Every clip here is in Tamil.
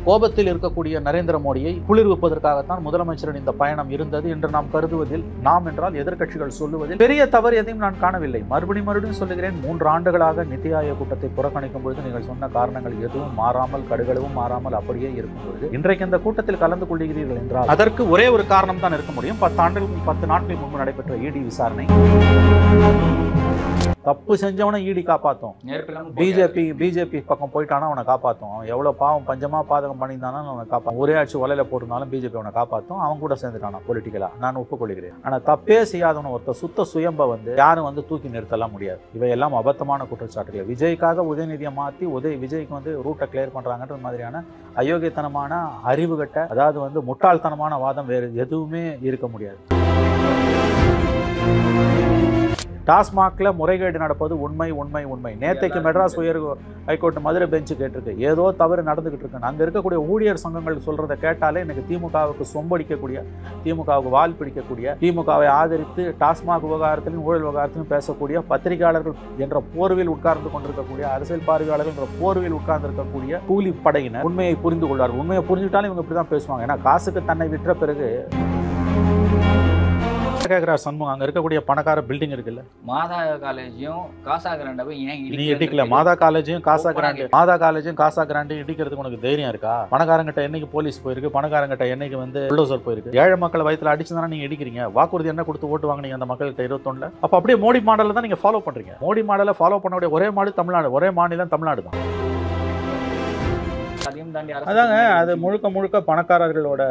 கோபத்தில் இருக்கக்கூடிய நரேந்திர மோடியை குளிர்விப்பதற்காகத்தான் முதலமைச்சரின் இந்த பயணம் இருந்தது என்று நாம் கருதுவதில், நாம் என்றால் எதிர்க்கட்சிகள் சொல்லுவதில் பெரிய தவறு எதையும் நான் காணவில்லை. மறுபடியும் சொல்லுகிறேன், 3 ஆண்டுகளாக நிதி ஆயோக் கூட்டத்தை புறக்கணிக்கும் பொழுது நீங்கள் சொன்ன காரணங்கள் எதுவும் மாறாமல், கடுகளவும் மாறாமல் அப்படியே இருக்கும் பொழுது இன்றைக்கு இந்த கூட்டத்தில் கலந்து கொள்கிறீர்கள் என்றால் அதற்கு ஒரே ஒரு காரணம் தான் இருக்க முடியும். 10 நாட்கள் முன்பு நடைபெற்ற இடி விசாரணை. தப்பு செஞ்சவனை ஈடி காப்பாற்றும். பிஜேபி பக்கம் போயிட்டானா அவனை காப்பாற்றும். எவ்வளவு பாவம் பஞ்சமா பாதகம் பண்ணியிருந்தானா அவனை காப்பாற்றும். ஒரே ஆட்சி வலையில போட்டிருந்தாலும் பிஜேபி அவனை காப்பாற்றும். அவன் கூட சேர்ந்துட்டானா பொலிட்டிக்கலா, நான் ஒப்புக்கொள்கிறேன். ஆனா தப்பே செய்யாதவன ஒருத்தர் சுத்த சுயம்ப யாரும் தூக்கி நிறுத்தலாம் முடியாது. இவையெல்லாம் அபத்தமான குற்றச்சாட்டுகள். விஜய்க்காக உதயநிதியை மாற்றி விஜய்க்கு ரூட்டை கிளியர் பண்றாங்கன்ற மாதிரியான அயோக்கியத்தனமான, அறிவுகட்ட, அதாவது முட்டாள்தனமான வாதம் வேறு எதுவுமே இருக்க முடியாது. டாஸ்மாக்ல முறைகேடு நடப்பது உண்மை. நேற்றைக்கு மெட்ராஸ் உயர் ஹைகோர்ட் மதுரை பெஞ்சு கேட்டிருக்கு, ஏதோ தவறு நடந்துகிட்டு இருக்கு. அங்க இருக்கக்கூடிய ஊழியர் சங்கங்கள் சொல்றதை கேட்டாலே எனக்கு திமுகவுக்கு சொம்படிக்கக்கூடிய, திமுகவுக்கு வால் பிடிக்கக்கூடிய, திமுகவை ஆதரித்து டாஸ்மாக் விவகாரத்திலும் ஊழல் விவகாரத்திலும் பேசக்கூடிய பத்திரிகையாளர்கள் என்ற போர்வில் உட்கார்ந்து கொண்டிருக்கக்கூடிய, அரசியல் பார்வையாளர்கள் என்ற போர்வில் உட்கார்ந்து இருக்கக்கூடிய கூலி படையினர் உண்மையை புரிந்து கொள்வார்கள். உண்மையை புரிஞ்சுட்டாலும் இவங்க இப்படிதான் பேசுவாங்க. ஏன்னா காசுக்கு தன்னை விற்ற பிறகு கேட்கிறார் சண்முகம். அங்க இருக்கக்கூடிய பணக்கார பில்டிங் இருக்குல்ல, மாதா காலேஜையும் காசா கிராண்டை ஏன் இடிக்கல? மாதா காலேஜையும் காசா கிராண்டையும் இடிக்கிறதுக்கு உனக்கு தைரியம் இருக்கா? பணக்காரங்கிட்ட என்னைக்கு போலீஸ் போயிருக்கு? பணக்காரங்கிட்ட என்னைக்கு புல்டோசர் போயிருக்கு? ஏழை மக்களை வயிற்றுல அடிச்சுதானே நீங்க இடிக்கிறீங்க? வாக்குறுதி என்ன கொடுத்து ஓட்டு வாங்கினீங்க அந்த மக்கள்கிட்ட 21? அப்ப அப்படியே மோடி மாடல தான் நீங்க ஃபாலோ பண்றீங்க. மோடி மாடலை ஃபாலோ பண்ணக்கூடிய ஒரே மாநிலம் தமிழ்நாடு தான். அதாங்க, அது முழுக்க பணக்காரர்களோட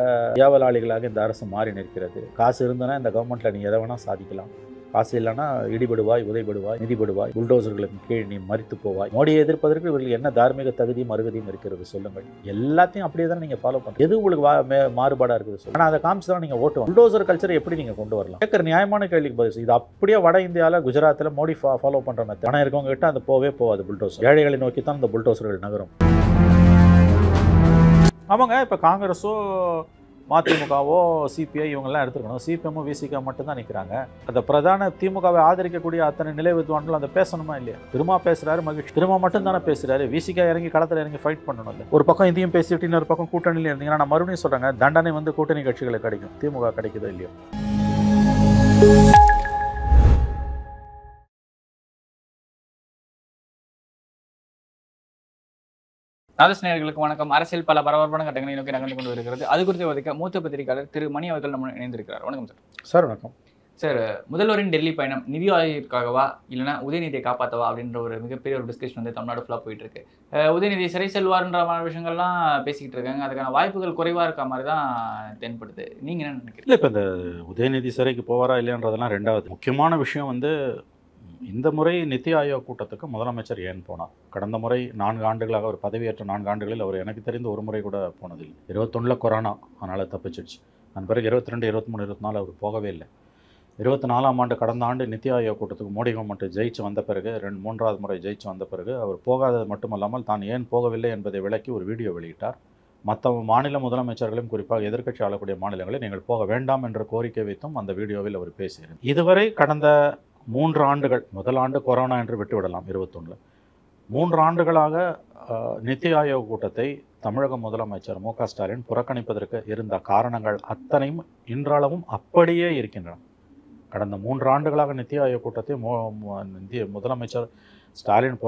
ஏவலாளிகளாக இந்த அரசு மாறி நிற்கிறது. காசு இருந்தனா இந்த கவர்மெண்ட்ல நீ எதை வேணா சாதிக்கலாம். காசு இல்லைன்னா இடிபடுவாய், உதைபடுவாய், நிதிபடுவாய், புல்டோசர்களுக்கு கீழ் நீ மறித்து போவாய். மோடியை எதிர்ப்பதற்கு இவர்கள் என்ன தார்மீக தகுதியும் அருகதையும் இருக்கிறது சொல்லுங்கள். எல்லாத்தையும் அப்படியே தான் நீங்க ஃபாலோ பண்ணுங்க. எது உங்களுக்கு மாறுபாடா இருக்குது சொல்லுங்க. ஆனால் அதை காமிச்சு தான் நீங்க ஓட்டுவோம். புல்டோசர் கல்ச்சரை எப்படி நீங்க கொண்டு வரலாம்? கேட்குற நியாயமான கேள்விக்கு பதில். இது அப்படியே வட இந்தியாவில் குஜராத்தில் மோடி ஃபாலோ பண்ற மெத்தட். பணம் இருக்கவங்க கிட்ட அது போகாது புல்டோசர். ஏழைகளை நோக்கி தான் இந்த புல்டோசர்கள் நகரும். ஆமாங்க, இப்போ காங்கிரஸோ மதிமுகவோ சிபிஐ இவங்கெல்லாம் எடுத்துக்கணும். சிபிஎம்மும் விசிக மட்டும்தான் நிற்கிறாங்க. அந்த பிரதான திமுகவை ஆதரிக்கக்கூடிய அத்தனை நிலை வித்வான்கள் அந்த பேசணுமா இல்லையா? திரும்ப பேசுறாரு மகிழ்ச்சி, திரும்ப மட்டும் தானே பேசுறாரு. விசிக இறங்கி களத்தில் இறங்கி ஃபைட் பண்ணணும் இல்லை? ஒரு பக்கம் இதையும் பேசிட்டு இன்னொரு பக்கம் கூட்டணியில் இருந்தீங்கன்னா நான் மறுபடியும் சொல்றாங்க, தண்டனை கூட்டணி கட்சிகளுக்கு கிடைக்கும். திமுக கிடைக்குதோ இல்லையோ? நேயர்களுக்கு வணக்கம். அரசியல் பல பரபரப்பான கட்டங்களை நோக்கி நகர்ந்து கொண்டு வருகிறது. அது குறித்து வதைக்க மூத்த பத்திரிகையாளர் திரு மணி அவர்கள் நம்ம இணைந்திருக்கிறார். வணக்கம் சார். சார் வணக்கம் சார். முதல்வரின் டெல்லி பயணம் நிதி ஆயோக்காகவா இல்லைனா உதயநிதியை காப்பாற்றவா அப்படின்ற ஒரு மிகப்பெரிய ஒரு டிஸ்கஷன் தமிழ்நாடு ஃபுல்லாக போயிட்டு இருக்கு. உதயநிதி சிறை செல்வார்ன்ற விஷயங்கள்லாம் பேசிக்கிட்டு இருக்காங்க. அதுக்கான வாய்ப்புகள் குறைவாக இருக்க மாதிரி தான் தென்படுது. நீங்க என்ன நினைக்கிறீங்க? இல்லை, இப்போ இந்த உதயநிதி சிறைக்கு போவாரா இல்லைன்றதெல்லாம் ரெண்டாவது. முக்கியமான விஷயம் இந்த முறை நிதி ஆயோக் கூட்டத்துக்கு முதலமைச்சர் ஏன் போனார்? கடந்த முறை 4 ஆண்டுகளாக அவர் பதவியேற்ற 4 ஆண்டுகளில் அவர் எனக்கு தெரிந்து ஒரு முறை கூட போனதில்லை. 21 கொரோனா, அதனால் தப்பிச்சிடுச்சு. அதன் பிறகு 22, 23, 24 அவர் போகவே இல்லை. 24ஆம் ஆண்டு, கடந்த ஆண்டு நிதி ஆயோக் கூட்டத்துக்கு மோடி கவர்மெண்ட் ஜெயிச்சு வந்த பிறகு, 3வது முறை ஜெயிச்சு வந்த பிறகு அவர் போகாதது மட்டுமல்லாமல் தான் ஏன் போகவில்லை என்பதை விளக்கி ஒரு வீடியோ வெளியிட்டார். மற்ற மாநில முதலமைச்சர்களும், குறிப்பாக எதிர்க்கட்சி ஆளக்கூடிய மாநிலங்களில் நீங்கள் போக வேண்டாம் என்ற கோரிக்கை வைத்தும் அந்த வீடியோவில் அவர் பேசியிருந்தார். இதுவரை கடந்த 3 ஆண்டுகள், முதல் ஆண்டு கொரோனா என்று விட்டுவிடலாம் 21, 3 ஆண்டுகளாக நிதி ஆயோக் கூட்டத்தை தமிழக முதலமைச்சர் மு.க. ஸ்டாலின் புறக்கணிப்பதற்கு இருந்த காரணங்கள் அத்தனையும் இன்றளவும் அப்படியே இருக்கின்றன. கடந்த 3 ஆண்டுகளாக நிதி ஆயோக் கூட்டத்தை முதலமைச்சர் ஸ்டாலின்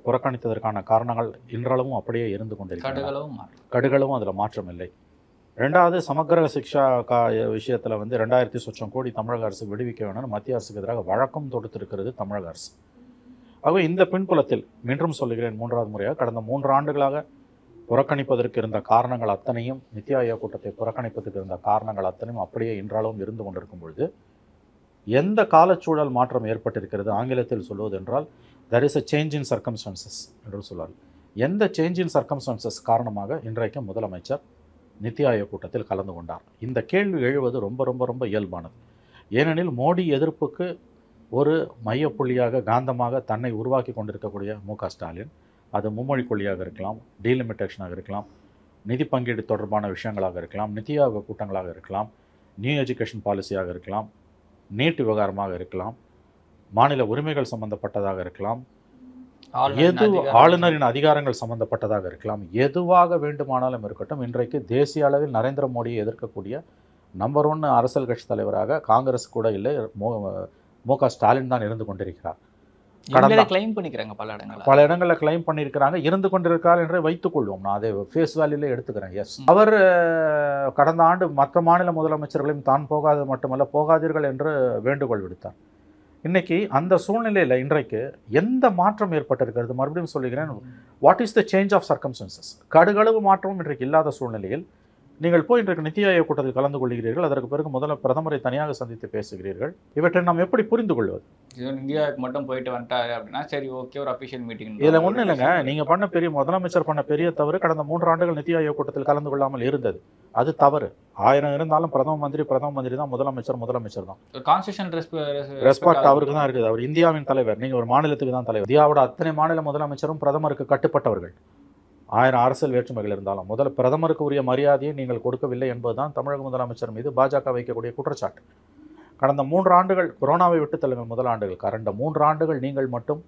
புறக்கணித்ததற்கான காரணங்கள் இன்றளவும் அப்படியே இருந்து கொண்டிருக்கின்றன. கடுகளவும் அதில் மாற்றம் இல்லை. 2வது, சமக்கிர சிக்ஷா விஷயத்தில் 2000 சொச்சம் கோடி தமிழக அரசு விடுவிக்க வேணும்னு மத்திய அரசுக்கு எதிராக வழக்கம் தொடுத்திருக்கிறது தமிழக அரசு. ஆகவே இந்த பின்புலத்தில் மீண்டும் சொல்லுகிறேன், 3வது முறையாக கடந்த 3 ஆண்டுகளாக புறக்கணிப்பதற்கு இருந்த காரணங்கள் அத்தனையும், நிதி ஆயோக் கூட்டத்தை புறக்கணிப்பதற்கு இருந்த காரணங்கள் அத்தனையும் அப்படியே இன்றளவும் இருந்து கொண்டிருக்கும் பொழுது எந்த காலச்சூழல் மாற்றம் ஏற்பட்டிருக்கிறது? ஆங்கிலத்தில் சொல்வது என்றால் there is a change in circumstances என்று சொல்வார். எந்த சேஞ்ச் இன் சர்க்கம்ஸ்டான்சஸ் காரணமாக இன்றைக்கு முதலமைச்சர் நிதி ஆயோக் கூட்டத்தில் கலந்து கொண்டார்? இந்த கேள்வி எழுவது ரொம்ப ரொம்ப ரொம்ப இயல்பானது. ஏனெனில் மோடி எதிர்ப்புக்கு ஒரு மையப்புள்ளியாக, காந்தமாக தன்னை உருவாக்கி கொண்டிருக்கக்கூடிய மு.க. ஸ்டாலின், அது மும்மொழி கொள்கையாக இருக்கலாம், டீலிமிட்டேஷனாக இருக்கலாம், நிதி பங்கீடு தொடர்பான விஷயங்களாக இருக்கலாம், நிதி ஆயோக் கூட்டங்களாக இருக்கலாம், நியூ எஜுகேஷன் பாலிசியாக இருக்கலாம், நீட் விவகாரமாக இருக்கலாம், மாநில உரிமைகள் சம்பந்தப்பட்டதாக இருக்கலாம், எது ஆளுநரின் அதிகாரங்கள் சம்பந்தப்பட்டதாக இருக்கலாம், எதுவாக வேண்டுமானாலும் இருக்கட்டும். இன்றைக்கு தேசிய அளவில் நரேந்திர மோடியை எதிர்க்கக்கூடிய நம்பர் 1 அரசியல் கட்சி தலைவராக காங்கிரஸ் கூட இல்லை, மு.க. ஸ்டாலின் தான் இருந்து கொண்டிருக்கிறார். கிளைம் பண்ணிக்கிறாங்க பல இடங்களில் கிளைம் பண்ணியிருக்கிறாங்க, இருந்து கொண்டிருக்கிறார் என்றே வைத்துக் கொள்வோம். நான் அதை ஃபேஸ் வேல்யூல எடுத்துக்கிறேன். எஸ், அவர் கடந்த ஆண்டு மற்ற மாநில முதலமைச்சர்களையும் தான் போகாது மட்டுமல்ல போகாதீர்கள் என்று வேண்டுகோள் விடுத்தார். இன்னைக்கு அந்த சூழ்நிலையில் இன்றைக்கு எந்த மாற்றம் ஏற்பட்டிருக்கிறது? மறுபடியும் சொல்லுகிறேன், what is the change of circumstances? கடுகளவு மாற்றமும் இன்றைக்கு இல்லாத சூழ்நிலையில் நீங்கள் போய் இன்றைக்கு நித்தி ஆயோக் கூட்டத்தில் கலந்து கொள்கிறீர்கள், அதற்கு பிறகு முதல்ல பிரதமரை தனியாக சந்தித்து பேசுகிறீர்கள். இவற்றை நாம் எப்படி புரிந்து கொள்வது? இந்தியாவுக்கு மட்டும் போயிட்டு வந்துட்டாரு அப்படின்னா சரி, ஓகே, ஒரு அபிஷியல் மீட்டிங். இதில் ஒன்றும் இல்லைங்க, நீங்கள் பண்ண முதலமைச்சர் பண்ண பெரிய தவறு கடந்த 3 ஆண்டுகள் நித்தி ஆயோக் கூட்டத்தில் கலந்து கொள்ளாமல் இருந்தது. அது தவறு. 1000 இருந்தாலும் பிரதம மந்திரி தான், முதலமைச்சர் தான். கான்ஸ்டிடியூஷன் ரெஸ்பெக்ட் அவருக்கு தான் இருக்குது. அவர் இந்தியாவின் தலைவர், நீங்கள் ஒரு மாநிலத்துக்கு தான் தலைவர். இந்தியாவோட அத்தனை மாநில முதலமைச்சரும் பிரதமருக்கு கட்டுப்பட்டவர்கள். 1000 அரசியல் வேற்றுமைகள் இருந்தாலும் முதல்ல பிரதமருக்கு உரிய மரியாதையை நீங்கள் கொடுக்கவில்லை என்பதுதான் தமிழக முதலமைச்சர் மீது பாஜக வைக்கக்கூடிய குற்றச்சாட்டு. கடந்த 3 ஆண்டுகள், கொரோனாவை விட்டு தள்ளுங்கள், முதல் ஆண்டுகள், கடந்த 3 ஆண்டுகள் நீங்கள் மட்டும்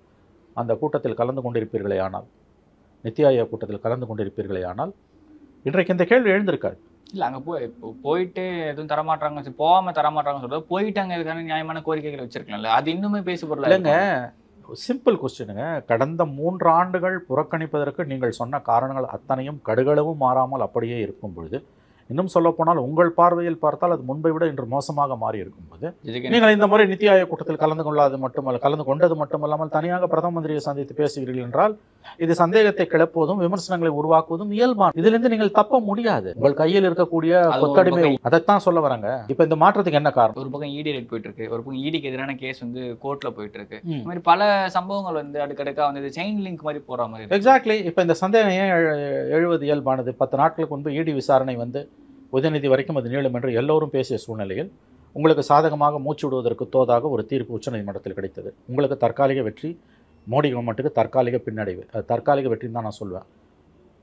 அந்த கூட்டத்தில் கலந்து கொண்டிருப்பீர்களே ஆனால், நித்தி ஆயோக் கூட்டத்தில் கலந்து கொண்டிருப்பீர்களே ஆனால் இன்றைக்கு இந்த கேள்வி எழுந்திருக்காது. இல்லை, அங்கே போயிட்டு எதுவும் தரமாட்டாங்க, போகாமல் தரமாட்டாங்கன்னு சொல்கிறது, போயிட்டாங்க, இதுக்கான நியாயமான கோரிக்கைகள் வச்சிருக்கலாம்ல, அது இன்னுமே பேசப்படல. இல்லைங்க, சிம்பிள் கொஸ்டினுங்க. கடந்த 3 ஆண்டுகள் புறக்கணிப்பதற்கு நீங்கள் சொன்ன காரணங்கள் அத்தனையும் கடுகளவும் மாறாமல் அப்படியே இருக்கும் பொழுது, இன்னும் சொல்லப்போனால் உங்கள் பார்வையில் பார்த்தால் அது முன்பை விட இன்று மோசமாக மாறி இருக்கும்போது, நீங்கள் இந்த முறை நித்தி ஆயோக் கூட்டத்தில் கலந்து கொண்டது மட்டுமல்லாமல் தனியாக பிரதம மந்திரியை சந்தித்து பேசுகிறீர்கள் என்றால் இது சந்தேகத்தை கிளப்புவதும் விமர்சனங்களை உருவாக்குவதும் இயல்பான. இதிலிருந்து நீங்கள் தப்ப முடியாது. உங்கள் கையில் இருக்கக்கூடிய கொத்தடிமை, அதைத்தான் சொல்ல வராங்க. இப்ப இந்த மாற்றத்துக்கு என்ன காரணம்? ஒரு பக்கம் இடி ரேட் போயிட்டு இருக்கு, ஒரு பக்கம் இடிக்கு எதிரான கேஸ் வந்து கோர்ட்ல போயிட்டு இருக்கு. இந்த மாதிரி பல சம்பவங்கள் வந்து அடுக்கடுக்கா வந்து செயின் லிங்க் மாதிரி போற மாதிரி. எக்ஸாக்ட்லி. இப்ப இந்த சந்தேகம் ஏன் எழுவது இயல்பானது? 10 நாட்களுக்கு முன்பு இடி விசாரணை வந்து உதயநிதி வரைக்கும் அது நீளும் என்று எல்லோரும் பேசிய சூழ்நிலையில் உங்களுக்கு சாதகமாக மூச்சு விடுவதற்கு தோதாக ஒரு தீர்ப்பு உச்சநீதிமன்றத்தில் கிடைத்தது. உங்களுக்கு தற்காலிக வெற்றி, மோடி கவர்மெண்ட்டுக்கு தற்காலிக பின்னடைவு. அது தற்காலிக வெற்றின்னு தான் நான் சொல்வேன்.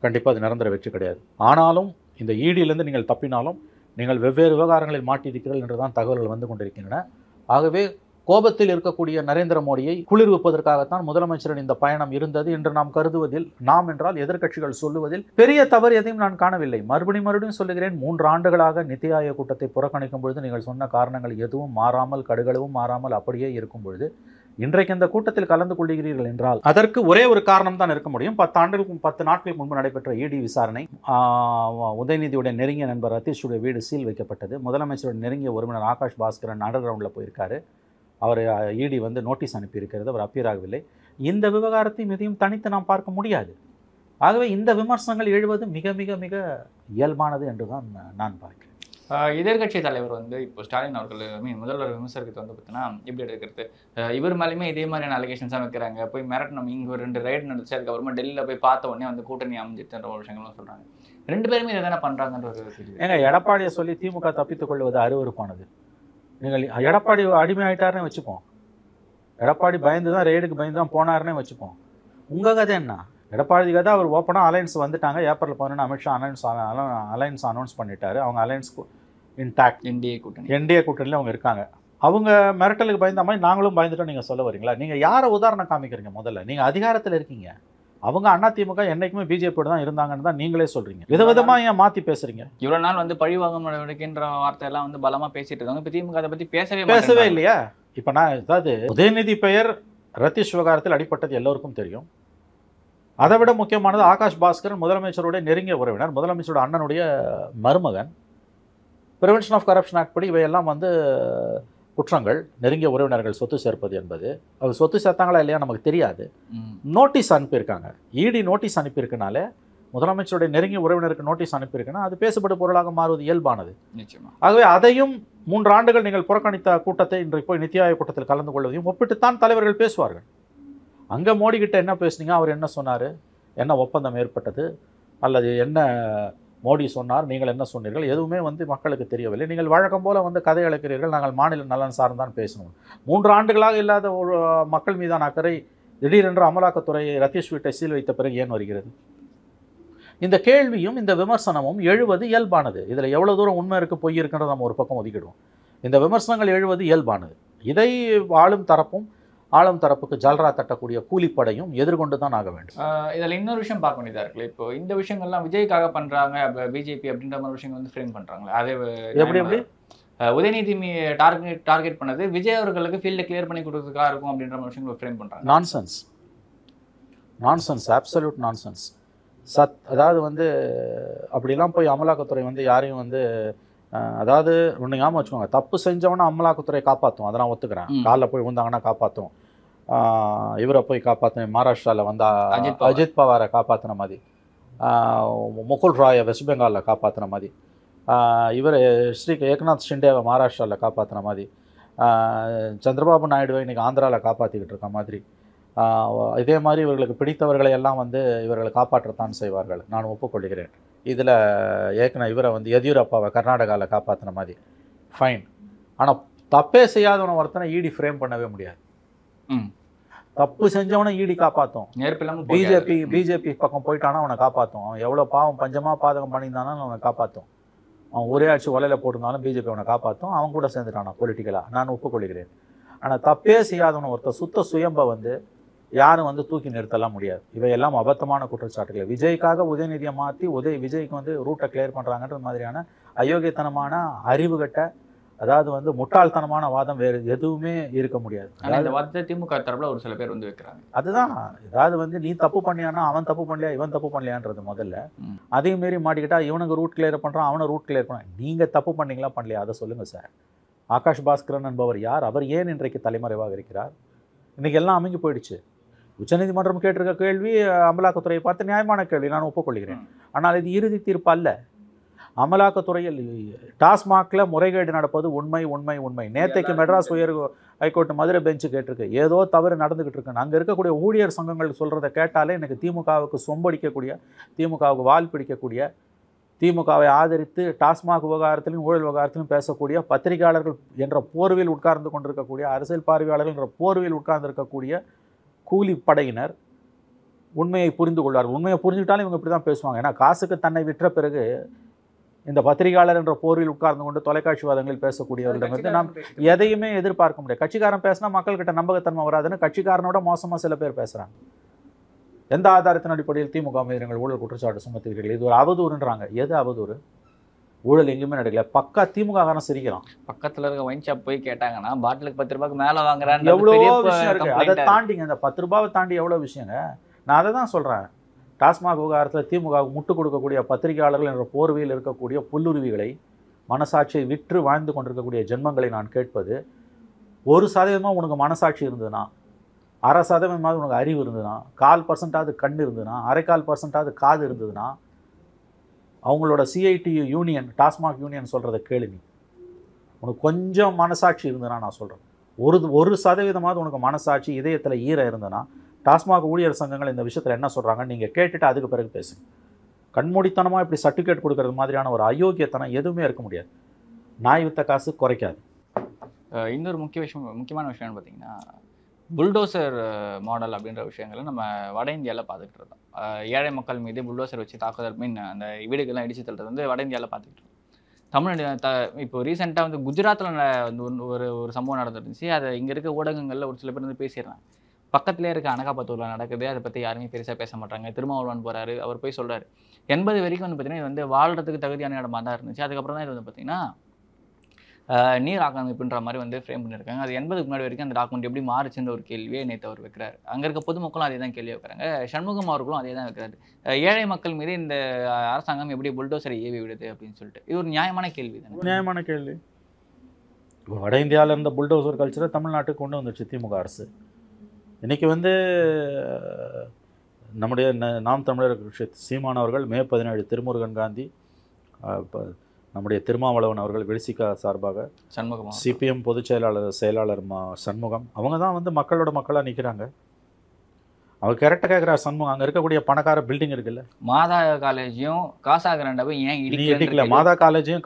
கண்டிப்பாக அது நிரந்தர வெற்றி கிடையாது. ஆனாலும் இந்த ஈடியிலிருந்து நீங்கள் தப்பினாலும் நீங்கள் வெவ்வேறு விவகாரங்களில் மாட்டியிருக்கிறீர்கள் என்று தான் தகவல்கள் வந்து கொண்டிருக்கின்றன. ஆகவே கோபத்தில் இருக்கக்கூடிய நரேந்திர மோடியை குளிர்விப்பதற்காகத்தான் முதலமைச்சரின் இந்த பயணம் இருந்தது என்று நாம் கருதுவதில், நாம் என்றால் எதிர்க்கட்சிகள் சொல்லுவதில் பெரிய தவறு எதையும் நான் காணவில்லை. மறுபடியும் சொல்லுகிறேன், 3 ஆண்டுகளாக நித்தி ஆயோக் கூட்டத்தை புறக்கணிக்கும் பொழுது நீங்கள் சொன்ன காரணங்கள் எதுவும் மாறாமல், கடுகளவும் மாறாமல் அப்படியே இருக்கும் பொழுது இன்றைக்கு இந்த கூட்டத்தில் கலந்து கொள்கிறீர்கள் என்றால் அதற்கு ஒரே ஒரு காரணம் தான் இருக்க முடியும். 10 நாட்களுக்கு முன்பு நடைபெற்ற இடி விசாரணை, உதயநிதியுடைய நெருங்கிய நண்பர் ரதீஷுடைய வீடு சீல் வைக்கப்பட்டது. முதலமைச்சருடைய நெருங்கிய உறவினர் ஆகாஷ் பாஸ்கரன் அண்டர் கிரவுண்டில் போயிருக்காரு. அவர் இடி வந்து நோட்டீஸ் அனுப்பியிருக்கிறது, அவர் அப்பியர் ஆகவில்லை. இந்த விவகாரத்தையும் இதையும் தனித்து நாம் பார்க்க முடியாது. ஆகவே இந்த விமர்சனங்கள் எழுவது மிக மிக மிக இயல்பானது என்று தான் நான் பார்க்கிறேன். எதிர்கட்சி தலைவர் வந்து இப்போ ஸ்டாலின் அவர்கள் முதல்வர் விமர்சனத்தை வந்து பார்த்தீங்கன்னா எப்படி எடுக்கிறது, இவர் மேலேயுமே இதே மாதிரியான அலிகேஷன்ஸாக வைக்கிறாங்க, போய் மிரட்டணும், இங்கே ஒரு 2 ரைடு நடந்துச்சு, அதுக்கப்புறமா டெல்லியில் போய் பார்த்த உடனே வந்து கூட்டணி அமைஞ்சிட்டுன்ற ஒரு விஷயங்களும் சொல்கிறாங்க. 2 பேருமே இதை தானே பண்ணுறாங்கன்ற ஒரு ஏங்க, எடப்பாடியை சொல்லி திமுக தப்பித்துக் கொள்வது அருவருப்பானது. நீங்கள் எடப்பாடி அடிமையாயிட்டாருன்னு வச்சுப்போம், எடப்பாடி பயந்து தான் ரெய்டுக்கு பயந்து தான் போனாருன்னே வச்சுப்போம். உங்கள் கதை என்ன? எடப்பாடி கதை அவர் ஓப்பனாக அலையன்ஸ் வந்துட்டாங்க. ஏப்ரல் 11 அமித்ஷா அலையன்ஸ் அனௌன்ஸ் பண்ணிட்டாரு. அவங்க அலையன்ஸ் இன்டாக்ட், என்டிஏ கூட்டணியில் அவங்க இருக்காங்க. அவங்க மிரட்டலுக்கு பயந்த மாதிரி நாங்களும் பயந்துட்டோம் நீங்கள் சொல்ல வரீங்களா? நீங்கள் யாரை உதாரணம் காமிக்கிறீங்க? முதல்ல நீங்கள் அதிகாரத்தில் இருக்கீங்க. அவங்க அதிமுக என்னைக்குமே பிஜேபியோட தான் இருந்தாங்கன்னு தான் நீங்களே சொல்றீங்க. விதவிதமாக ஏன் மாற்றி பேசுறீங்க? இவ்வளோ நாள் வந்து பழிவாங்கும் நடவடிக்கைன்ற வார்த்தையெல்லாம் வந்து பலமாக பேசிட்டு இருக்காங்க. இப்போ திமுக அதை பற்றி பேசவே இல்லையா? இப்போ நான் அதாவது உதயநிதி பெயர் ரத்தீஷ் விவகாரத்தில் அடிப்பட்டது எல்லோருக்கும் தெரியும். அதை விட முக்கியமானது ஆகாஷ் பாஸ்கரன் முதலமைச்சருடைய நெருங்கிய உறவினர், முதலமைச்சரோட அண்ணனுடைய மருமகன். ப்ரிவென்ஷன் ஆஃப் கரப்ஷன் ஆக்ட் படி இவையெல்லாம் வந்து குற்றங்கள். நெருங்கிய உறவினர்கள் சொத்து சேர்ப்பது என்பது, அவங்க சொத்து சேர்த்தாங்களா இல்லையா நமக்கு தெரியாது. நோட்டீஸ் அனுப்பியிருக்காங்க, இடி நோட்டீஸ் அனுப்பியிருக்கனால, முதலமைச்சருடைய நெருங்கிய உறவினருக்கு நோட்டீஸ் அனுப்பியிருக்குன்னா அது பேசப்படும் பொருளாக மாறுவது இயல்பானது. ஆகவே அதையும் 3 ஆண்டுகள் நீங்கள் புறக்கணித்த கூட்டத்தை இன்றைக்கு போய் நித்தி ஆயோக் கூட்டத்தில் கலந்து கொள்வதையும் ஒப்பிட்டுத்தான் தலைவர்கள் பேசுவார்கள். அங்கே மோடி கிட்ட என்ன பேசுனீங்க, அவர் என்ன சொன்னார், என்ன ஒப்பந்தம் ஏற்பட்டது, அல்லது என்ன மோடி சொன்னார், நீங்கள் என்ன சொன்னீர்கள், எதுவுமே வந்து மக்களுக்கு தெரியவில்லை. நீங்கள் வழக்கம் போல வந்து கதை அழைக்கிறீர்கள், நாங்கள் மாநில நலன் சார்ந்தான் பேசணும். 3 ஆண்டுகளாக இல்லாத ஒரு மக்கள் மீதான அக்கறை திடீரென்று அமலாக்கத்துறை ரத்தீஷ் வீட்டை சீல் வைத்த பிறகு ஏன் வருகிறது? இந்த கேள்வியும் இந்த விமர்சனமும் எழுவது இயல்பானது. இதில் எவ்வளோ தூரம் உண்மை இருக்குது பொய் இருக்குன்றத நம்ம ஒரு பக்கம் ஒதுக்கிடுவோம். இந்த விமர்சனங்கள் எழுவது இயல்பானது. இதை ஆளும் தரப்பும் ஆளும் தரப்புக்கு ஜல்ரா தட்டக்கூடிய கூலிப்படையும் எதிர்கொண்டு தான் ஆக வேண்டும். இதில் இன்னொரு விஷயம் பார்க்க வேண்டியதாக இருக்குல்ல, இப்போ இந்த விஷயங்கள்லாம் விஜய்க்காக பண்ணுறாங்க, பிஜேபி அப்படின்ற மாதிரி விஷயங்கள் வந்து ஃப்ரேம் பண்ணுறாங்களே, அது எப்படி உதயநிதி டார்கெட் பண்ணது விஜய் அவர்களுக்கு ஃபீல்டை கிளியர் பண்ணி கொடுக்கறதுக்காக இருக்கும் அப்படின்ற மாதிரி விஷயங்கள் ஃப்ரேம் பண்ணுறாங்க. Nonsense, absolute nonsense. அதாவது வந்து அப்படிலாம் போய் அமலாக்கத்துறை வந்து யாரையும் வந்து அதாவது ஒன்று ஞாபகம் வச்சுக்கோங்க, தப்பு செஞ்சவனா அமலாக்கத்துறை காப்பாற்றும், அதை நான் ஒத்துக்கிறேன். காலில் போய் விழுந்தாங்கன்னா காப்பாற்றும், இவரை போய் காப்பாற்றும், மகாராஷ்டிராவில் வந்து அஜித் பவாரை காப்பாற்றின மாதிரி, முகுல் ராயை வெஸ்ட் பெங்காலில் காப்பாற்றின மாதிரி, இவர் ஸ்ரீ ஏக்நாத் ஷிண்டேவை மகாராஷ்டிராவில் காப்பாற்றின மாதிரி, சந்திரபாபு நாயுடுவை இன்றைக்கி ஆந்திராவில் காப்பாற்றிக்கிட்டு இருக்க மாதிரி, இதே மாதிரி இவர்களுக்கு பிடித்தவர்களை எல்லாம் வந்து இவர்களை காப்பாற்றத்தான் செய்வார்கள், நான் ஒப்புக்கொள்கிறேன். இதில் இவரை வந்து எதியூரப்பாவை கர்நாடகாவில் காப்பாற்றின மாதிரி ஃபைன். ஆனால் தப்பே செய்யாதவனை ஒருத்தனை ஈடி ஃப்ரேம் பண்ணவே முடியாது. தப்பு செஞ்சவனை ஈடி காப்பாற்றும். பிஜேபி பக்கம் போயிட்டானா அவனை காப்பாற்றும். அவன் எவ்வளோ பாவம் பஞ்சமாக பாதகம் பண்ணியிருந்தாலும் அவனை காப்பாற்றும். அவன் ஒரே ஆட்சி வலையில் போட்டிருந்தாலும் பிஜேபி அவனை காப்பாற்றும். அவன் கூட சேர்ந்துட்டானா பொலிட்டிக்கலாக, நான் ஒப்புக்கொள்கிறேன். ஆனால் தப்பே செய்யாதவனை ஒருத்தர் சுத்த சுயம்பை வந்து யாரும் வந்து தூக்கி நிறுத்தலாம் முடியாது. இவையெல்லாம் அபத்தமான குற்றச்சாட்டுகள். விஜய்க்காக உதயநிதியை மாற்றி விஜய்க்கு வந்து ரூட்டை கிளியர் பண்ணுறாங்கன்ற மாதிரியான அயோக்கியத்தனமான அறிவுகட்ட, அதாவது வந்து முட்டாள்தனமான வாதம் வேறு எதுவுமே இருக்க முடியாது. அந்த வாதத்தை திமுக தரப்புல ஒரு சில பேர் வந்து வைக்கிறாங்க. அதுதான், அதாவது வந்து நீ தப்பு பண்ணியானா அவன் தப்பு பண்ணலையா இவன் தப்பு பண்ணலையான்றது முதல்ல. அதே மாரி மாட்டிக்கிட்டா இவனுக்கு ரூட் கிளியர் பண்ணுறான், அவனை ரூட் கிளியர் பண்ண. நீங்கள் தப்பு பண்ணீங்களா பண்ணலையா அதை சொல்லுங்கள் சார். ஆகாஷ் பாஸ்கரன் என்பவர் யார்? அவர் ஏன் இன்றைக்கு தலைமறைவாக இருக்கிறார்? இன்றைக்கி எல்லாம் அமைங்கி போயிடுச்சு. உச்சநீதிமன்றம் கேட்டிருக்க கேள்வி அமலாக்கத்துறையை பார்த்து நியாயமான கேள்வி, நான் ஒப்புக்கொள்கிறேன். ஆனால் இது இறுதி தீர்ப்பு அல்ல. அமலாக்கத்துறையில் டாஸ்மாகில் முறைகேடு நடப்பது உண்மை உண்மை உண்மை. நேற்றைக்கு மெட்ராஸ் உயர் ஹைகோர்ட் மதுரை பெஞ்சு கேட்டிருக்கு, ஏதோ தவறு நடந்துக்கிட்டு இருக்குன்னு. அங்கே இருக்கக்கூடிய ஊழியர் சங்கங்கள் சொல்கிறத கேட்டாலே எனக்கு திமுகவுக்கு சொம்படிக்கக்கூடிய, திமுகவுக்கு வால் பிடிக்கக்கூடிய, திமுகவை ஆதரித்து டாஸ்மாக் விவகாரத்திலும் ஊழல் விவகாரத்திலும் பேசக்கூடிய பத்திரிகையாளர்கள் என்ற போர்வையில் உட்கார்ந்து கொண்டிருக்கக்கூடிய, அரசியல் பார்வையாளர்கள் என்ற போர்வையில் உட்கார்ந்து இருக்கக்கூடிய கூலி படையினர் உண்மையை புரிந்து கொள்வார்கள். உண்மையை புரிஞ்சுக்கிட்டாலும் இவங்க இப்படி தான் பேசுவாங்க. ஏன்னா காசுக்கு தன்னை விற்ற பிறகு இந்த பத்திரிகையாளர் என்ற போர்வில் உட்கார்ந்து கொண்டு தொலைக்காட்சி வாதங்களில் பேசக்கூடியவர்களிடம் வந்து நாம் எதையுமே எதிர்பார்க்க முடியாது. கட்சிக்காரன் பேசினா மக்கள்கிட்ட நம்பகத்தன்மை வராதுன்னு கட்சிக்காரனோட மோசமாக சில பேர் பேசுகிறாங்க. எந்த ஆதாரத்தின் அடிப்படையில் திமுக மீது நீங்கள் ஊழல் குற்றச்சாட்டு சுமத்துகிறீர்கள்? இது ஒரு அவதூறுன்றாங்க. எது அவதூறு? ஊழல் எங்கேயுமே நடக்கல. பக்கா திமுக காரன் சிரிக்கிறான். பக்கத்தில் இருக்க ஒயின் ஷாப் போய் கேட்டாங்கன்னா பாட்டிலுக்கு 10 ரூபாய்க்கு மேலே வாங்குறான்னு எவ்வளோ விஷயம் இருக்கு. அதை தாண்டிங்க, அந்த 10 ரூபாவை தாண்டி எவ்வளோ விஷயங்க. நான் அதை தான் சொல்கிறேன். டாஸ்மாக் விவகாரத்தில் திமுக முட்டு கொடுக்கக்கூடிய பத்திரிகையாளர்கள் என்ற போர்வையில் இருக்கக்கூடிய புல்லுருவிகளை, மனசாட்சியை விற்று வாழ்ந்து கொண்டிருக்கக்கூடிய ஜென்மங்களை நான் கேட்பது, 1% உனக்கு மனசாட்சி இருந்ததுன்னா, 1/2% உனக்கு அறிவு இருந்ததுன்னா, 1/4% கண் இருந்ததுன்னா, 1/4% காது இருந்ததுன்னா, அவங்களோட சிஐடியு யூனியன், டாஸ்மாக் யூனியன் சொல்கிறத கேளு. நீ உனக்கு கொஞ்சம் மனசாட்சி இருந்ததுன்னா, நான் சொல்கிறேன், 1% உனக்கு மனசாட்சி இதயத்தில் ஈரம் இருந்ததுன்னா, டாஸ்மாக் ஊழியர் சங்கங்கள் இந்த விஷயத்தில் என்ன சொல்கிறாங்கன்னு நீங்கள் கேட்டுட்டு அதுக்கு பிறகு பேசுங்க. கண்மூடித்தனமாக இப்படி சர்டிஃபிகேட் கொடுக்கறது மாதிரியான ஒரு அயோக்கியத்தனம் எதுவுமே இருக்க முடியாது. நாய் வித்த காசு குறைக்காது. இன்னொரு முக்கியமான விஷயம்னு பார்த்தீங்கன்னா, புல்டோசர் மாடல் அப்படின்ற விஷயங்களை நம்ம வட இந்தியாவில் பார்த்துக்கிட்டு இருந்தோம். ஏழை மக்கள் மீது புல்டோசர் வச்சு தாக்குதல், அந்த வீடுகள்லாம் இடிச்சு தள்ளுறது வந்து வட இந்தியாவில் பார்த்துக்கிட்டு இருக்கோம். தமிழ்நாடு இப்போ ரீசெண்டாக வந்து குஜராத்தில் வந்து ஒரு சம்பவம் நடந்துருந்துச்சு. அதை இங்கே இருக்க ஊடகங்களில் ஒரு சில பேர் வந்து பேசிடுறாங்க. பக்கத்துலேயே இருக்க அனகாபத்தூரில் நடக்குது, அதை பற்றி யாருமே பெருசாக பேச மாட்டாங்க. திருமாவளவன் போகிறாரு, அவர் போய் சொல்கிறார். 80 வரைக்கும் வந்து பார்த்திங்கன்னா இது வந்து வாழ்கிறதுக்கு தகுதியான இடமா தான் இருந்துச்சு. அதுக்கப்புறம் தான் இது வந்து பார்த்திங்கன்னா நீர் ஆக்கிரமிப்புன்ற மாதிரி வந்து ஃப்ரேம் பண்ணியிருக்காங்க. அது 80க்கு முன்னாடி வரைக்கும் அந்த டாக்குமெண்ட் எப்படி மாறுச்சுன்ற ஒரு கேள்வியை நேற்று அவர் வைக்கிறார். அங்கே இருக்க பொதுமக்களும் அதே தான் கேள்வி வைக்கிறாங்க. சண்முகம் அவர்களும் அதே தான் வைக்கிறாரு. ஏழை மக்கள் மீது இந்த அரசாங்கம் எப்படி புல்டோசரை ஏவி விடுது அப்படின்னு சொல்லிட்டு, இது ஒரு நியாயமான கேள்வி தானே? நியாயமான கேள்வி. வட இந்தியாவில் இருந்த புல்டோசர் கல்ச்சரை தமிழ்நாட்டுக்கு கொண்டு வந்துச்சு திமுக அரசு. இன்றைக்கி வந்து நம்முடைய நாம் தமிழர் சீமான் அவர்கள் மே 17 திருமுருகன் காந்தி, இப்போ நம்முடைய திருமாவளவன் அவர்கள் விழிசிகா சார்பாக, சண்முகம் சிபிஎம் பொதுச் செயலாளர் சண்முகம், அவங்க தான் வந்து மக்களோட மக்களாக நிற்கிறாங்க. அவர் கரெக்டாக கேட்குறாரு சண்முகம். அங்கே இருக்கக்கூடிய பணக்கார பில்டிங் இருக்குல்ல, மாதா காலேஜையும் காசா கிராண்டாவும் ஏன் இடிக்கல? மாதா காலேஜையும்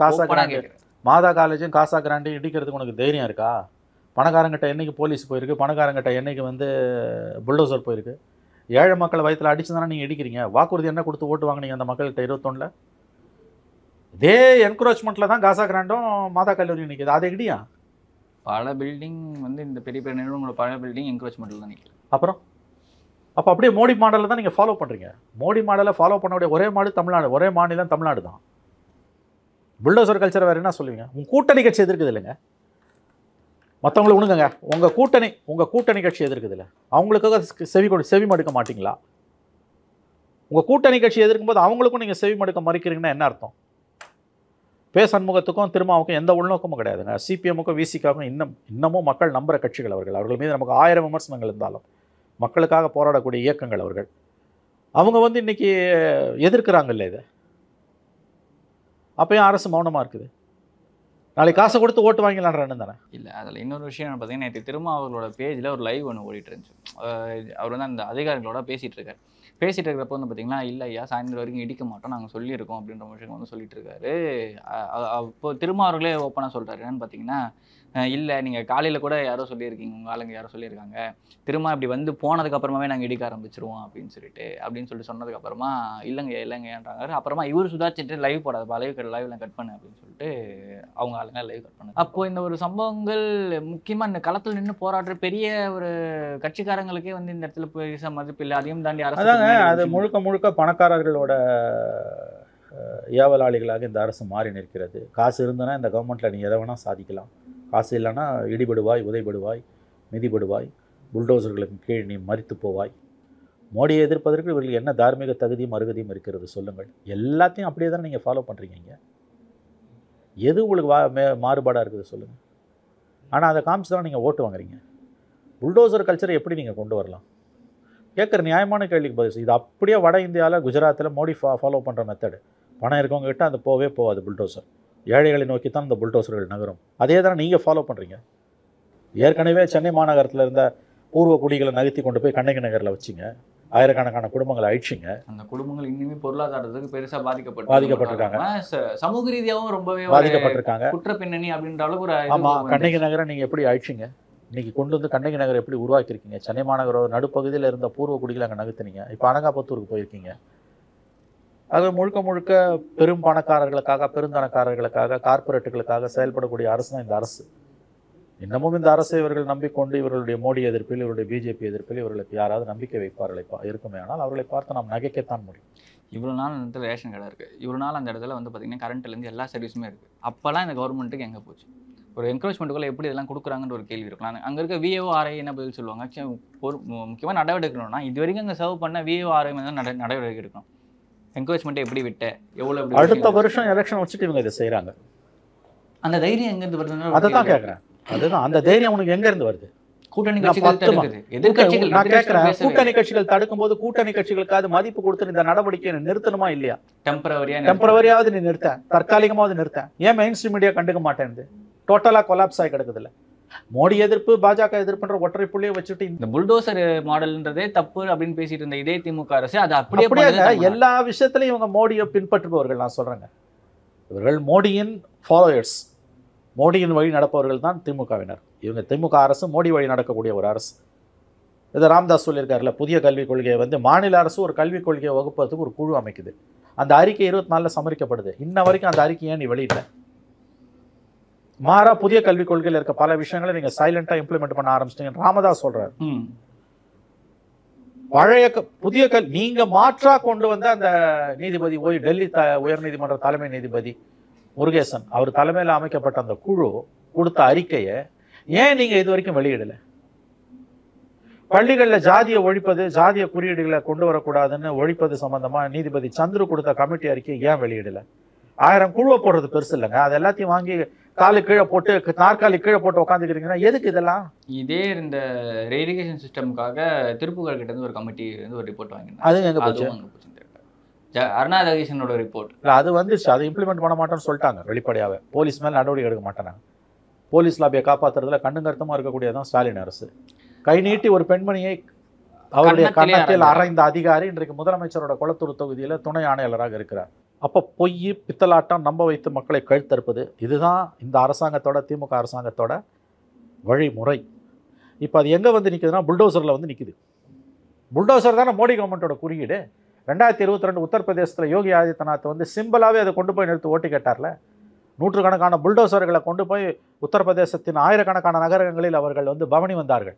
காசா கிராண்டையும் இடிக்கிறதுக்கு உனக்கு தைரியம் இருக்கா? பணக்காரங்கிட்ட என்னைக்கு போலீஸ் போயிருக்கு? பணக்காரங்கிட்ட என்னைக்கு வந்து புல்டோசர் போயிருக்கு? ஏழை மக்களை வயிற்றில் அடிச்சு தானே நீங்கள் இடிக்கிறீங்க. வாக்குறுதி என்ன கொடுத்து ஓட்டு வாங்கினீங்க அந்த மக்கள்கிட்ட 21? இதே என்கரேஜ்மெண்ட்டில் தான் காசா கிராண்டும் மாதா கல்லூரி நிற்கிது. அதை இடியா? பல பில்டிங் வந்து இந்த பெரிய பெரிய நிறுவனங்களோட பல பில்டிங் என்க்ரோச்மெண்ட்டில் தான் நிற்குது. அப்புறம் அப்போ அப்படியே மோடி மாடலில் தான் நீங்கள் ஃபாலோ பண்ணுறீங்க. மோடி மாடலை ஃபாலோ பண்ணக்கூடிய ஒரே தமிழ்நாடு, ஒரே மாநிலம் தமிழ்நாடு தான். புல்டோசர் கல்ச்சர் வேறு என்ன சொல்லுவீங்க? உங்கள் கூட்டணி கட்சி எதிர்க்குது இல்லைங்க, மற்றவங்களுக்கு உணுங்க. உங்கள் கூட்டணி கட்சி எதிர்க்குது இல்லை, அவங்களுக்காக செவி மடுக்க மாட்டிங்களா? உங்கள் கூட்டணி கட்சி எதிர்க்கும்போது அவங்களுக்கும் நீங்கள் செவி மடுக்க மறுக்கிறீங்கன்னா என்ன அர்த்தம்? சண்முகத்துக்கும் திருமாவுக்கும் எந்த உள்நோக்கமும் கிடையாதுங்க. சிபிஎம்முக்கும் விசிக்காகவும் இன்னமும் மக்கள் நம்புகிற கட்சிகள் அவர்கள் மீது நமக்கு 1000 விமர்சனங்கள் இருந்தாலும் மக்களுக்காக போராடக்கூடிய இயக்கங்கள் அவர்கள். அவங்க வந்து இன்றைக்கி எதிர்க்கிறாங்கல்ல இதை. அப்போ ஏன் அரசு மௌனமாக இருக்குது? நாளைக்கு காசை கொடுத்து ஓட்டு வாங்கிக்கலான்ற தானே. இல்லை, அதில் இன்னொரு விஷயம் என்ன பார்த்தீங்கன்னா, நேற்று திரும்ப அவர்களோட பேஜில் ஒரு லைவ் ஒன்று ஓடிட்டு இருந்துச்சு. அவர் வந்து அந்த அதிகாரிகளோட பேசிகிட்டு இருக்காரு. பேசிகிட்டு இருக்கிறப்போ வந்து பார்த்தீங்கன்னா, இல்லை ஐயா சாயந்தரம் வரைக்கும் இடிக்க மாட்டோம், நாங்கள் சொல்லியிருக்கோம் அப்படின்ற விஷயம் வந்து சொல்லிட்டு இருக்காரு. அப்போ திரும்ப அவர்களே ஓப்பனாக சொல்கிறாரு. என்னென்னு பார்த்தீங்கன்னா, இல்லை நீங்கள் காலையில் கூட யாரோ சொல்லியிருக்கீங்க, உங்கள் ஆளுங்க யாரோ சொல்லியிருக்காங்க, திரும்ப இப்படி வந்து போனதுக்கப்புறமாவே நாங்கள் இடிக்க ஆரம்பிச்சிருவோம் அப்படின்னு சொல்லிட்டு சொன்னதுக்கப்புறமா இல்லைங்கன்றாங்க. அப்புறமா இவர் சுதாரிச்சுட்டு லைவ் போடாதப்பா, லைவ்ல கட் பண்ணு அப்படின்னு சொல்லிட்டு அவங்க ஆளுங்க லைவ் கட் பண்ணு. அப்போது இந்த ஒரு சம்பவங்கள் முக்கியமாக இந்த களத்தில் நின்று போராடுற பெரிய ஒரு கட்சிக்காரங்களுக்கே வந்து இந்த இடத்துல பெருசாக மதிப்பு இல்லை. அதையும் தாண்டி அரசு அது முழுக்க பணக்காரர்களோட ஏவலாளிகளாக இந்த அரசு மாறி நிற்கிறது. காசு இருந்தனா இந்த கவர்மெண்ட்டில் நீ எதை வேணால் சாதிக்கலாம், காசு இல்லைன்னா இடிபடுவாய், உதைபடுவாய், மிதிபடுவாய், புல்டோசர்களுக்கு கீழ் நீ மரித்து போவாய். மோடியை எதிர்ப்பதற்கு இவர்களுக்கு என்ன தார்மீக தகுதியும் அருகதியும் இருக்கிறது சொல்லுங்கள்? எல்லாத்தையும் அப்படியே தானே நீங்கள் ஃபாலோ பண்ணுறீங்க. எது உங்களுக்கு மாறுபாடாக இருக்குது சொல்லுங்கள்? ஆனால் அதை காமிச்சு தான் நீங்கள் ஓட்டு வாங்குறீங்க. புல்டோசர் கல்ச்சரை எப்படி நீங்கள் கொண்டு வரலாம்? கேட்குற நியாயமான கேள்விக்கு பதில். இது அப்படியே வட இந்தியாவில் குஜராத்தில் மோடி ஃபாலோ பண்ணுற மெத்தடு. பணம் இருக்கவங்க கிட்ட அந்த போகாது புல்டோசர். ஏழைகளை நோக்கி தான் இந்த புல்டோசர்கள் நகரும். அதே தான் நீங்கள் ஃபாலோ பண்ணுறீங்க. ஏற்கனவே சென்னை மாநகரத்தில் இருந்த பூர்வ குடிகளை நகர்த்தி கொண்டு போய் கண்ணகி நகரில் வச்சிங்க, ஆயிரக்கணக்கான குடும்பங்களை அழிச்சிங்க. அந்த குடும்பங்கள் இன்னுமே பொருளாதாரத்துக்கு பெருசாக பாதிக்கப்பட்டிருக்காங்க, சமூக ரீதியாகவும் ரொம்பவே பாதிக்கப்பட்டிருக்காங்க. குற்ற பின்னணி அப்படின்ற அளவுக்கு ஒரு ஆமாம். கண்ணகி நகரை நீங்கள் எப்படி அழிச்சிங்க? இன்றைக்கி கொண்டு வந்து கண்ணகி நகரை எப்படி உருவாக்கியிருக்கீங்க? சென்னை மாநகரோட நடுப்பகுதியில் இருந்த பூர்வ குடிகளை அங்கே நகர்த்தினீங்க. இப்போ அனகாபத்தூருக்கு போயிருக்கீங்க. அது முழுக்க பெரும் பணக்காரர்களுக்காக, பெருந்தனக்காரர்களுக்காக, கார்பரேட்டுகளுக்காக செயல்படக்கூடிய அரசு தான் இந்த அரசு. இன்னமும் இந்த அரசை இவர்கள் நம்பிக்கொண்டு இவர்களுடைய மோடி எதிர்ப்பில், இவருடைய பிஜேபி எதிர்ப்பில் இவர்களுக்கு யாராவது நம்பிக்கை வைப்பார்களை இருக்குமே ஆனால் அவர்களை பார்த்து நாம் நகைக்கத்தான் முடியும். இவ்வளோ நாள் அந்த ரேஷன் கடை இருக்குது, இவ்வளோ நாள் அந்த இடத்துல வந்து பார்த்திங்கன்னா கரண்ட்லேருந்து எல்லா சர்வீஸுமே இருக்குது. அப்போல்லாம் இந்த கவர்மெண்ட்டுக்கு எங்கே போச்சு? ஒரு என்கரேஜ்மெண்ட்டுக்குள்ளே எப்படி இதெல்லாம் கொடுக்குறாங்கன்ற ஒரு கேள்வி இருக்கலாம். அங்கே இருக்க விஏஓ ஆர்ஐ என்ன பதில் சொல்லுவாங்க? ஒரு முக்கியமாக நடவடிக்கை எடுக்கணும்னா இது வரைக்கும் அங்கே சர்வ் பண்ண விஏஓ ஆர்ஐ தான் நடவடிக்கை எடுக்கணும். என்கரேஜ்மெண்ட்டை எப்படி விட்ட எவ்வளோ அடுத்த வருஷம் எலெக்ஷன் வச்சுட்டு இவங்க இதை செய்கிறாங்க. அந்த தைரியம் எங்கேருந்து வருதுன்னு அதை தான் கேட்குறேன். அதுதான் அந்த தைரியம் உனக்கு எங்கேருந்து வருது? கூட்டணி கட்சிகள் எதிர்க்கட்சிகள். நான் கேட்குறேன், கூட்டணி கட்சிகள் தடுக்கும் போது கூட்டணி கட்சிகளுக்கு அது மதிப்பு கொடுத்து இந்த நடவடிக்கையை நிறுத்தணுமா இல்லையா? டெம்பரவரியாவது நீ நிறுத்த, தற்காலிகமாவது நிறுத்த. ஏன் மெயின் ஸ்ட்ரீம் மீடியா கண்டுக்க மாட்டேங்குது? டோட்டலாக கொலாப்ஸ் ஆகி கிடக்குது இல்லை? மோடி எதிர்ப்பு, பாஜக எதிர்ப்புன்ற ஒற்றை புள்ளியை வச்சுட்டு இந்த புல்டோசர் மாடல்ன்றதே தப்பு அப்படின்னு பேசிட்டு இருந்த இதே திமுக அரசு அது அப்படியே எல்லா விஷயத்திலையும் இவங்க மோடியை பின்பற்றுபவர்கள். நான் சொல்றேங்க, இவர்கள் மோடியின் ஃபாலோயர்ஸ், மோடியின் வழி நடப்பவர்கள் தான் திமுகவினர். இவங்க திமுக அரசு மோடி வழி நடக்கக்கூடிய ஒரு அரசு. இதை ராம்தாஸ் சொல்லியிருக்காருல, புதிய கல்விக் கொள்கையை வந்து மாநில அரசு ஒரு கல்விக் கொள்கையை வகுப்பதுக்கு ஒரு குழு அமைக்குது. அந்த அறிக்கை 24 சமரிக்கப்படுது. இன்ன வரைக்கும் அந்த அறிக்கையை நீ வெளியிட்ட. மாறா புதிய கல்விக் கொள்கையில் இருக்க பல விஷயங்களை நீங்க சைலண்டா இம்ப்ளிமெண்ட் பண்ண ஆரம்பிச்சிட்டீங்க. ராமதாஸ் சொல்றாரு, பழைய புதிய நீங்க மாற்றா கொண்டு வந்த அந்த நீதிபதி டெல்லி உயர்நீதிமன்ற தலைமை நீதிபதி முருகேசன் அவர் தலைமையில் அமைக்கப்பட்ட அந்த குழு கொடுத்த அறிக்கையை ஏன் நீங்க இது வரைக்கும் வெளியிடல? பள்ளிகளில் ஜாதியை ஒழிப்பது, ஜாதிய குறியீடுகளை கொண்டு வரக்கூடாதுன்னு ஒழிப்பது சம்பந்தமா நீதிபதி சந்துரு கொடுத்த கமிட்டி அறிக்கையை ஏன் வெளியிடல? 1000 குழுவை போடுறது பெருசு இல்லைங்க. அது எல்லாத்தையும் வாங்கி காலு கீழே போட்டு, நாற்காலி கீழே போட்டு உட்காந்துக்கிறீங்கன்னா எதுக்கு இதெல்லாம்? இதே இந்த ரேடிகேஷன் சிஸ்டம்காக திருப்புகழ் கிட்ட இருந்து ஒரு கமிட்டி வந்து ஒரு ரிப்போர்ட் வாங்கினாங்க. அது எங்க போச்சு? அருணா ஜெகதீசனோட ரிப்போர்ட். இல்லை, அது வந்துச்சு. அதை இம்ப்ளிமெண்ட் பண்ண மாட்டோம்னு சொல்லிட்டாங்க வெளிப்படையாவே. போலீஸ் மேலே நடவடிக்கை எடுக்க மாட்டாங்க. போலீஸ் லாபியை காப்பாற்றுறதுல கண்ணுங்கருத்தமாக இருக்கக்கூடியதான் ஸ்டாலின் அரசு. கை நீட்டி ஒரு பெண்மணியை அவருடைய கன்னத்தில் அறைந்த அதிகாரி இன்றைக்கு முதலமைச்சரோட குளத்தூர் தொகுதியில் துணை ஆணையாளராக இருக்கிறார். அப்போ பொய், பித்தலாட்டம் நம்ப வைத்து மக்களை கழுத்தறுப்பது, இதுதான் இந்த அரசாங்கத்தோட, திமுக அரசாங்கத்தோட வழிமுறை. இப்போ அது எங்கே வந்து நிற்குதுன்னா புல்டோசரில் வந்து நிற்குது. புல்டோசர் தானே மோடி கவர்மெண்ட்டோட குறியீடு. 2022 உத்தரப்பிரதேசத்தில் யோகி ஆதித்யநாத் வந்து சிம்பிளாகவே அதை கொண்டு போய் நிறுத்தி ஓட்டு கேட்டார்ல. நூற்றுக்கணக்கான புல்டோசர்களை கொண்டு போய் உத்தரப்பிரதேசத்தின் ஆயிரக்கணக்கான நகரங்களில் அவர்கள் வந்து பவனி வந்தார்கள்.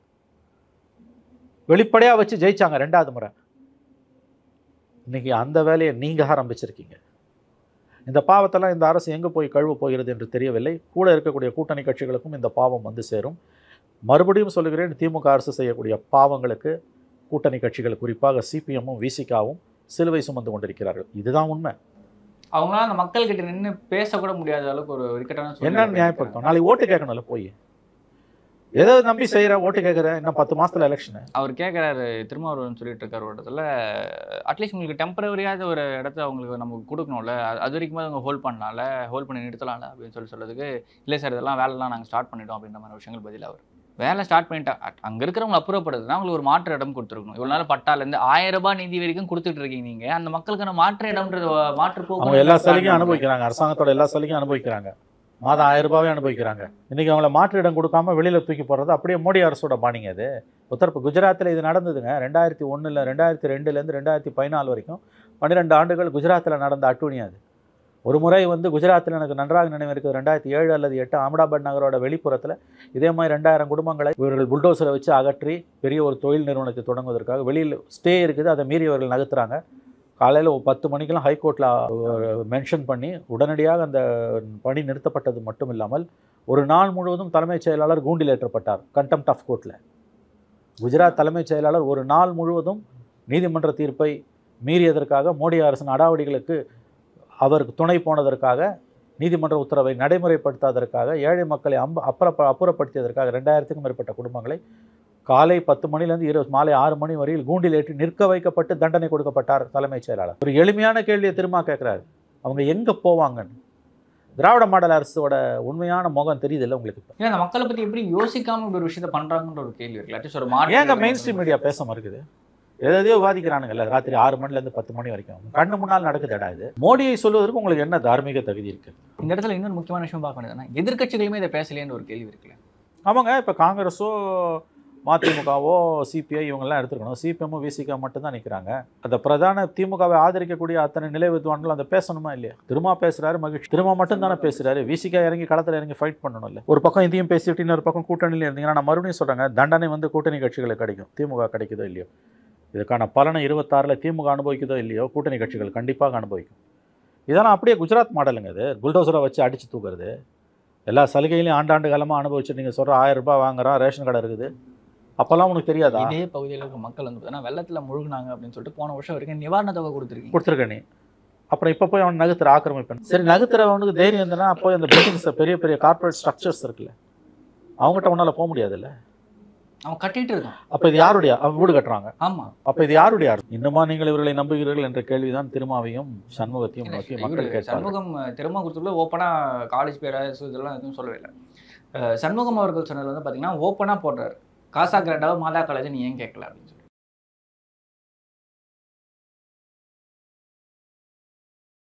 வெளிப்படையாக வச்சு ஜெயிச்சாங்க 2வது முறை. இன்னைக்கு அந்த வேலையை நீங்கள் ஆரம்பிச்சிருக்கீங்க. இந்த பாவத்தெல்லாம் இந்த அரசு எங்கே போய் கழுவ போகிறது என்று தெரியவில்லை. கூட இருக்கக்கூடிய கூட்டணி கட்சிகளுக்கும் இந்த பாவம் வந்து சேரும். மறுபடியும் சொல்லுகிறேன், திமுக அரசு செய்யக்கூடிய பாவங்களுக்கு கூட்டணி கட்சிகள் குறிப்பாக சிபிஎம்மும் விசிகாவும் சிலுவை சுமந்து கொண்டிருக்கிறார்கள். இதுதான் உண்மை. அவங்களால அந்த மக்கள் கிட்ட நின்று பேசக்கூட முடியாத அளவுக்கு ஒரு இக்கட்டான என்ன நியாயப்படுத்தும்? நாளைக்கு ஓட்டு கேட்கணும்ல, போய் ஏதோ நம்பி செய்கிற ஓட்டு கேட்குற, இன்னும் 10 மாதத்தில் எலெக்ஷனு. அவர் கேட்குறாரு, திருமாவளவன் சொல்லிட்டு இருக்காரு ஒரு இடத்துல, அட்லீஸ்ட் உங்களுக்கு டெம்பரவரியாவது ஒரு இடத்த அவங்களுக்கு நமக்கு கொடுக்கணும்ல, அது வரைக்கும் அவங்க ஹோல்ட் பண்ணலாம்ல, ஹோல்ட் பண்ணி நிறுத்தலாம்ல அப்படின்னு சொல்றதுக்கு, இல்லை சார் இதெல்லாம் வேலைலாம் நாங்கள் ஸ்டார்ட் பண்ணிட்டோம் அப்படின்ற மாதிரி விஷயங்கள் பதில் அவர் வேலை ஸ்டார்ட் பண்ணிட்டா அங்கே இருக்கிறவங்க அப்புறப்படுதுன்னா அவங்களுக்கு ஒரு மாற்று இடம் கொடுத்துருக்கணும். இவ்வளோ நாள் பட்டாலேருந்து 1000 ரூபாய் நிதி வரைக்கும் கொடுத்துட்டு இருக்கீங்க. நீங்கள் அந்த மக்களுக்கான மாற்று இடம்ன்றது மாற்று போக்கு எல்லா சலுகையும் அனுபவிக்கிறாங்க. அரசாங்கத்தோட எல்லா சலுகையும் அனுபவிக்கிறாங்க. மாதம் 1000 ரூபாவே அனுபவிக்கிறாங்க. இன்றைக்கி அவங்கள மாற்று இடம் கொடுக்காம வெளியில் தூக்கி போடுறது அப்படியே மோடி அரசோட பாணிங்க. அது குஜராத்தில் இது நடந்ததுங்க. 2001 2002லேருந்து 2014 வரைக்கும் 12 ஆண்டுகள் குஜராத்தில் நடந்த அட்டூழியம். அது ஒரு முறை வந்து குஜராத்தில் எனக்கு நன்றாக நினைவு இருக்குது, 2007 அல்லது 2008 அகமதாபாத் நகரோட வெளிப்புறத்தில் இதே மாதிரி 2000 குடும்பங்களை இவர்கள் புல்டோசரை வச்சு அகற்றி பெரிய ஒரு தொழில் நிறுவனத்தை தொடங்குவதற்காக வெளியில் ஸ்டே இருக்குது, அதை மீறி இவர்கள் நகர்த்துறாங்க. காலையில் 10 மணிக்கெல்லாம் ஹைகோர்ட்டில் மென்ஷன் பண்ணி உடனடியாக அந்த பணி நிறுத்தப்பட்டது மட்டும் இல்லாமல் ஒரு நாள் முழுவதும் தலைமைச் செயலாளர் கூண்டில் ஏற்றப்பட்டார் கண்டெம்ப்ட் ஆஃப் கோர்ட்டில். குஜராத் தலைமைச் செயலாளர் ஒரு நாள் முழுவதும் நீதிமன்ற தீர்ப்பை மீறியதற்காக, மோடி அரசின் நடவடிக்கைகளுக்கு அவருக்கு துணை போனதற்காக, நீதிமன்ற உத்தரவை நடைமுறைப்படுத்தாததற்காக, ஏழை மக்களை அப்புறப்படுத்தியதற்காக 2000க்கும் மேற்பட்ட குடும்பங்களை காலை 10 மணிலேருந்து மாலை 6 மணி வரையில் கூண்டில் ஏற்றி நிற்க வைக்கப்பட்டு தண்டனை கொடுக்கப்பட்டார் தலைமைச் செயலாளர். ஒரு எளிமையான கேள்வியை திரும்ப கேட்குறாரு, அவங்க எங்கே போவாங்கன்னு. திராவிட மாடல் அரசோட உண்மையான முகம் தெரியுது இல்லை உங்களுக்கு? ஏன்னா அந்த மக்களை பற்றி எப்படி யோசிக்காம ஒரு விஷயத்தை பண்ணுறாங்கன்ற ஒரு கேள்வி இருக்குல்ல. ஏங்க மெயின் ஸ்ட்ரீம் மீடியா பேச மறுக்குது? எதையோ விவாதிக்கிறானுங்கல்ல ராத்திரி 6 மணிலேருந்து 10 மணி வரைக்கும். கண்ணு முன்னால் நடக்குதுடா இது. மோடியை சொல்வதற்கு உங்களுக்கு என்ன தார்மீக தகுதி இருக்கு? இந்த இடத்துல இன்னொரு முக்கியமான விஷயம் பார்க்க வேண்டியதுன்னா, எதிர்க்கட்சிகளுமே இதை பேசலையேன்னு ஒரு கேள்வி இருக்குல்ல. ஆமாங்க, இப்போ காங்கிரஸோ மதிமுகவோ சிபிஐ இவங்கெல்லாம் எடுத்துக்கணும். சிபிஎம்மும் விசிகா மட்டும்தான் நிற்கிறாங்க. அந்த பிரதான திமுகவை ஆதரிக்கக்கூடிய அத்தனை நிலை வித்வான்கள் அந்த பேசணுமா இல்லையா? திரும்ப பேசுறாரு மகிழ்ச்சி, திரும்ப மட்டும் தானே பேசுறாரு. விசிகா இறங்கி களத்தில் இறங்கி ஃபைட் பண்ணணும் இல்லை? ஒரு பக்கம் இதையும் பேசிட்டு இன்னொரு பக்கம் கூட்டணியில் இருந்தீங்கன்னா, நான் மறுபடியும் சொல்கிறேங்க, தண்டனை வந்து கூட்டணி கட்சிகளுக்கு கிடைக்கும். திமுக கிடைக்குதோ இல்லையோ, இதுக்கான பலனை 26 திமுக அனுபவிக்குதோ இல்லையோ, கூட்டணி கட்சிகள் கண்டிப்பாக அனுபவிக்கும். இதெல்லாம் அப்படியே குஜராத் மாடலுங்க. அது புல்டோசரை வச்சு அடித்து தூக்குறது. எல்லா சலுகையிலையும் ஆண்டாண்டு காலமாக அனுபவிச்சு நீங்கள் சொல்கிற 1000 ரூபாய் வாங்குறோம், ரேஷன் கடை இருக்குது, அப்போல்லாம் உனக்கு தெரியாதா? இதே பகுதியில் இருக்க மக்கள் வந்து பார்த்தீங்கன்னா வெள்ளத்தில் முழுகினாங்க அப்படின்னு சொல்லிட்டு போன வருஷம் வரைக்கும் நிவாரண தொகை கொடுத்துருக்க நீ. அப்புறம் இப்போ போய் அவன் நகர்த்துற ஆக்கிரமிப்பேன். சரி, நகர்த்துறவனுக்கு தைரியம் இருந்ததுன்னா போய் அந்த பில்டிங்ஸை பெரிய பெரிய கார்பரேட் ஸ்ட்ரக்சர்ஸ் இருக்குல்ல, அவங்ககிட்ட உன்னால் போக முடியாதுல்ல. அவன் கட்டிட்டு இருக்கான். அப்போ இது யாருடைய? அவன் வீடு கட்டுறாங்க. ஆமாம். அப்போ இது யாருடைய? இன்னுமா நீங்கள் இவர்களை நம்புகிறீர்கள் என்ற கேள்விதான் திருமாவையும் சண்முகத்தையும் நோக்கி மக்கள் கேட்பாங்க. சண்முகம் திரும்ப கொடுத்துள்ள ஓப்பனாக காலேஜ் பேராசு இதெல்லாம் எதுவும் சொல்லவே இல்லை. சண்முகம் அவர்கள் சொன்னது வந்து பார்த்தீங்கன்னா ஓப்பனாக போடுறாரு, காசா கிராண்டாவை மாதா காலேஜ் நீ ஏன் கேட்கல அப்படின்னு சொல்லி.